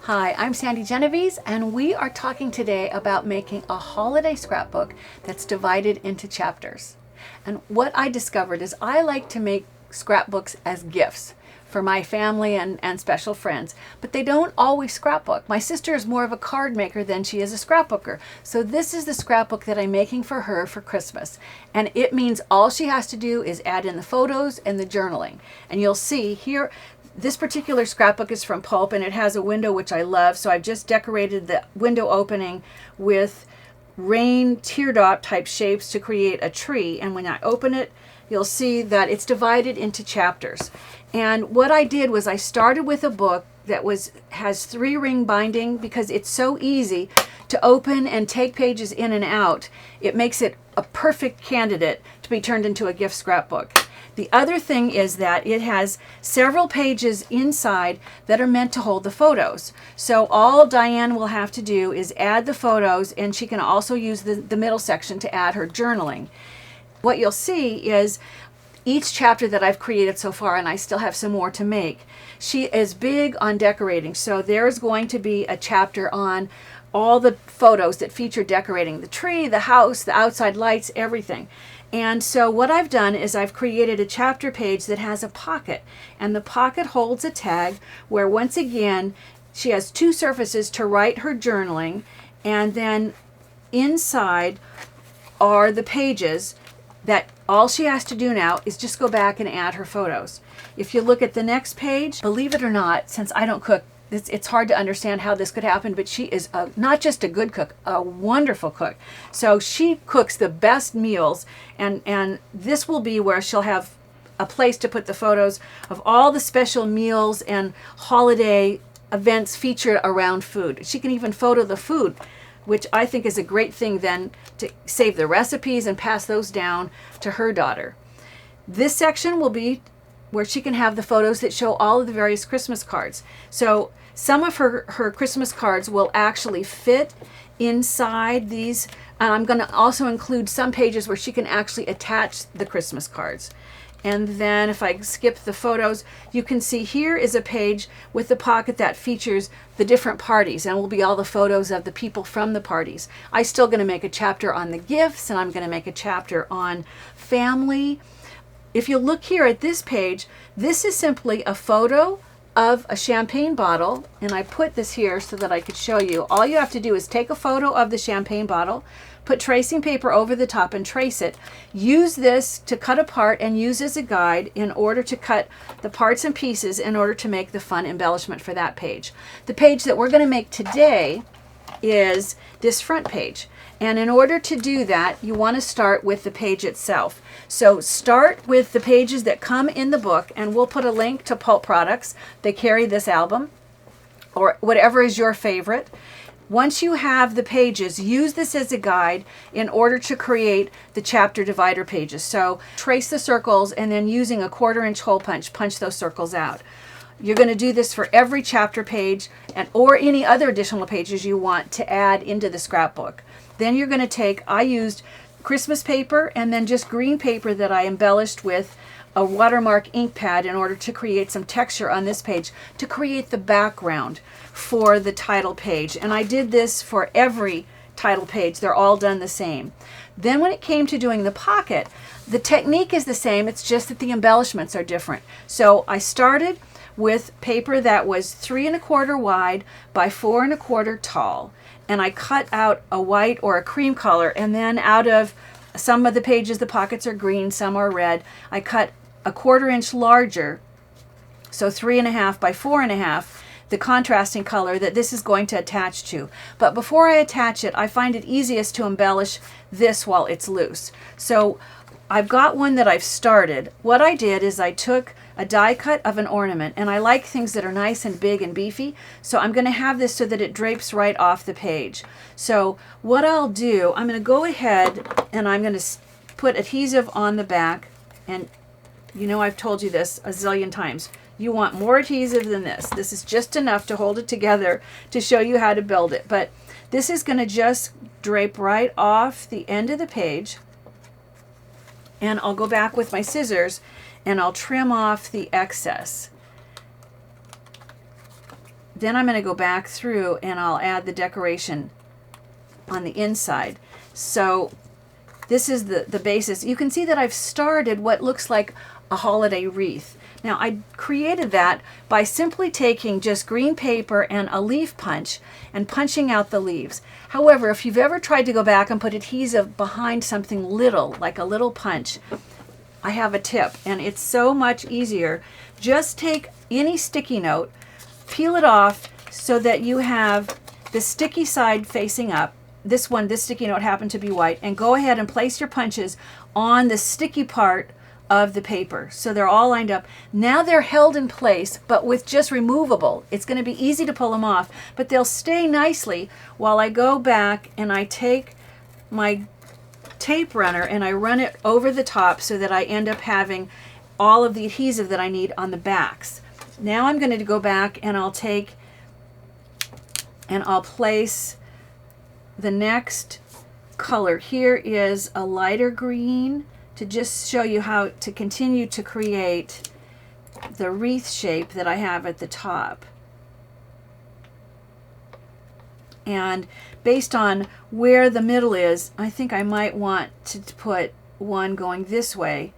Hi, I'm Sandi Genovese, and we are talking today about making a holiday scrapbook that's divided into chapters. And what I discovered is I like to make scrapbooks as gifts for my family and special friends, but they don't always scrapbook. My sister is more of a card maker than she is a scrapbooker. So this is the scrapbook that I'm making for her for Christmas. And it means all she has to do is add in the photos and the journaling. And you'll see here, this particular scrapbook is from Pulp, and it has a window which I love. So I've just decorated the window opening with rain teardrop type shapes to create a tree. And when I open it, you'll see that it's divided into chapters. And what I did was I started with a book that has 3-ring binding because it's so easy to open and take pages in and out. It makes it a perfect candidate to be turned into a gift scrapbook. The other thing is that it has several pages inside that are meant to hold the photos. So all Diane will have to do is add the photos, and she can also use the middle section to add her journaling. What you'll see is each chapter that I've created so far, and I still have some more to make, she is big on decorating. So there's going to be a chapter on all the photos that feature decorating the tree, the house, the outside lights, everything. And so what I've done is I've created a chapter page that has a pocket, and the pocket holds a tag where, once again, she has 2 surfaces to write her journaling, and then inside are the pages that all she has to do now is just go back and add her photos. If you look at the next page, believe it or not, since I don't cook, it's hard to understand how this could happen, but she is not just a good cook, a wonderful cook. So she cooks the best meals, and this will be where she'll have a place to put the photos of all the special meals and holiday events featured around food. She can even photo the food, which I think is a great thing then to save the recipes and pass those down to her daughter. This section will be where she can have the photos that show all of the various Christmas cards. So some of her Christmas cards will actually fit inside these. And I'm going to also include some pages where she can actually attach the Christmas cards. And then if I skip the photos, you can see here is a page with the pocket that features the different parties, and will be all the photos of the people from the parties. I'm still going to make a chapter on the gifts, and I'm going to make a chapter on family. If you look here at this page, this is simply a photo of a champagne bottle, and I put this here so that I could show you. All you have to do is take a photo of the champagne bottle, put tracing paper over the top and trace it. Use this to cut apart and use as a guide in order to cut the parts and pieces in order to make the fun embellishment for that page. The page that we're going to make today is this front page. And in order to do that, you want to start with the page itself. So start with the pages that come in the book, and we'll put a link to Pulp products. They carry this album, or whatever is your favorite. Once you have the pages, use this as a guide in order to create the chapter divider pages. So trace the circles, and then using a 1/4-inch hole punch, punch those circles out. You're going to do this for every chapter page or any other additional pages you want to add into the scrapbook. Then you're going to take, I used Christmas paper and then just green paper that I embellished with a watermark ink pad in order to create some texture on this page to create the background for the title page. And I did this for every title page. They're all done the same. Then when it came to doing the pocket, the technique is the same. It's just that the embellishments are different. So I started with paper that was 3 1/4 wide by 4 1/4 tall. And I cut out a white or a cream color, and then out of some of the pages, the pockets are green, some are red. I cut a 1/4-inch larger, so 3 1/2 by 4 1/2, the contrasting color that this is going to attach to. But before I attach it, I find it easiest to embellish this while it's loose. So I've got one that I've started. What I did is I took a die cut of an ornament, and I like things that are nice and big and beefy, so I'm going to have this so that it drapes right off the page. So what I'll do, I'm going to go ahead and I'm going to put adhesive on the back, and you know I've told you this a zillion times. You want more adhesive than this. This is just enough to hold it together to show you how to build it, but this is going to just drape right off the end of the page. And I'll go back with my scissors and I'll trim off the excess. then I'm going to go back through and I'll add the decoration on the inside. So this is the basis. You can see that I've started what looks like a holiday wreath. Now I created that by simply taking just green paper and a leaf punch and punching out the leaves. However, if you've ever tried to go back and put adhesive behind something little, like a little punch, I have a tip, and it's so much easier. Just take any sticky note, peel it off so that you have the sticky side facing up. This sticky note happened to be white, and go ahead and place your punches on the sticky part of the paper. So they're all lined up. Now they're held in place, but with just removable. It's going to be easy to pull them off, but they'll stay nicely while I go back and I take my tape runner and I run it over the top so that I end up having all of the adhesive that I need on the backs. Now I'm going to go back and I'll take and I'll place the next color. Here is a lighter green to just show you how to continue to create the wreath shape that I have at the top. And based on where the middle is, I think I might want to put one going this way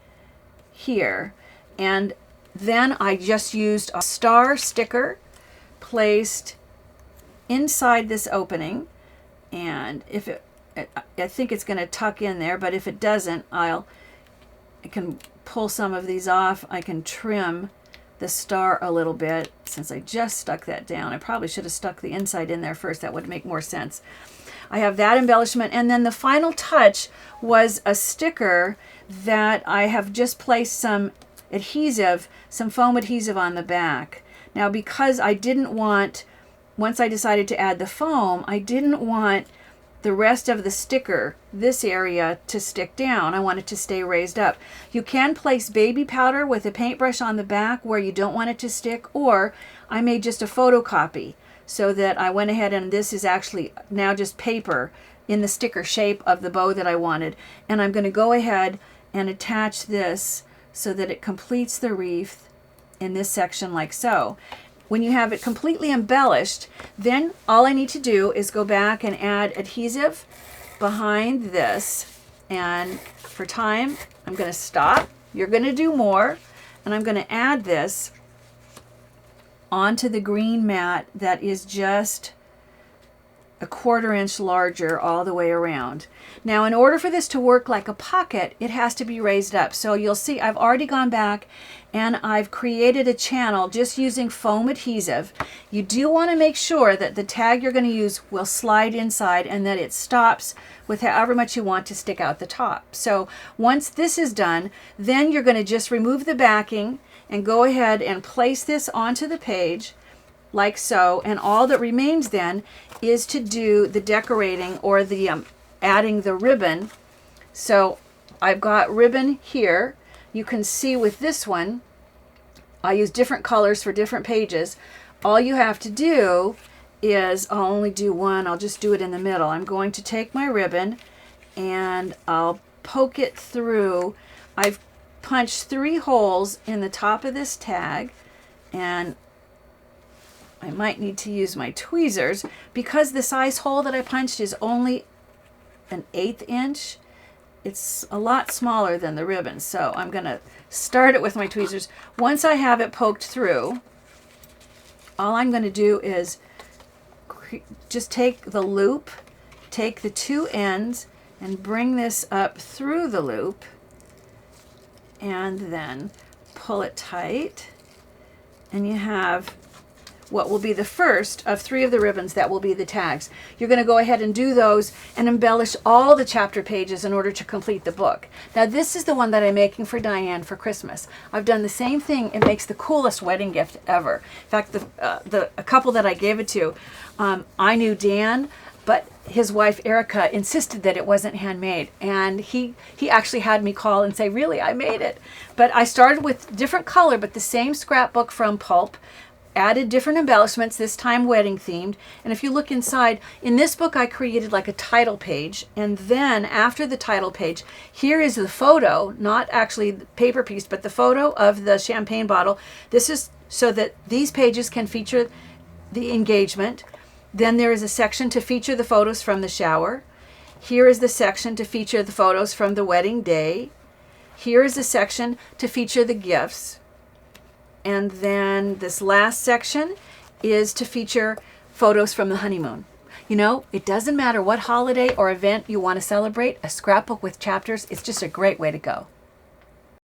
here. And then I just used a star sticker placed inside this opening. And if I think it's going to tuck in there, but if it doesn't, I can pull some of these off. I can trim the star a little bit since I just stuck that down. I probably should have stuck the inside in there first. That would make more sense. I have that embellishment, and then the final touch was a sticker that I have just placed some adhesive, some foam adhesive on the back. Now, because I didn't want, once I decided to add the foam, I didn't want the rest of the sticker, this area, to stick down. I want it to stay raised up. You can place baby powder with a paintbrush on the back where you don't want it to stick, or I made just a photocopy so that I went ahead, and this is actually now just paper in the sticker shape of the bow that I wanted. And I'm going to go ahead and attach this so that it completes the wreath in this section like so. When you have it completely embellished, then all I need to do is go back and add adhesive behind this. And for time, I'm going to stop. You're going to do more. And I'm going to add this onto the green mat that is just a 1/4 inch larger all the way around. Now, in order for this to work like a pocket, it has to be raised up. So you'll see I've already gone back and I've created a channel just using foam adhesive. You do want to make sure that the tag you're going to use will slide inside and that it stops with however much you want to stick out the top. So once this is done, then you're going to just remove the backing and go ahead and place this onto the page like so, and all that remains then is to do the decorating or the adding the ribbon. So I've got ribbon here. You can see with this one, I use different colors for different pages. All you have to do is, I'll only do one, I'll just do it in the middle. I'm going to take my ribbon and I'll poke it through. I've punched 3 holes in the top of this tag, and I might need to use my tweezers because the size hole that I punched is only an 1/8 inch. It's a lot smaller than the ribbon, so I'm going to start it with my tweezers. Once I have it poked through, all I'm going to do is just take the loop, take the 2 ends, and bring this up through the loop, and then pull it tight, and you have what will be the first of 3 of the ribbons that will be the tags. You're going to go ahead and do those and embellish all the chapter pages in order to complete the book. Now this is the one that I'm making for Diane for Christmas. I've done the same thing. It makes the coolest wedding gift ever. In fact, a couple that I gave it to, I knew Dan, but his wife Erica insisted that it wasn't handmade, and he actually had me call and say, really, I made it. But I started with different color, but the same scrapbook from pulp, added different embellishments, this time wedding themed. And if you look inside, in this book I created like a title page, and then after the title page, here is the photo, not actually the paper piece, but the photo of the champagne bottle. This is so that these pages can feature the engagement. Then there is a section to feature the photos from the shower. Here is the section to feature the photos from the wedding day. Here is the section to feature the gifts. And then this last section is to feature photos from the honeymoon. You know, it doesn't matter what holiday or event you want to celebrate, a scrapbook with chapters is just a great way to go.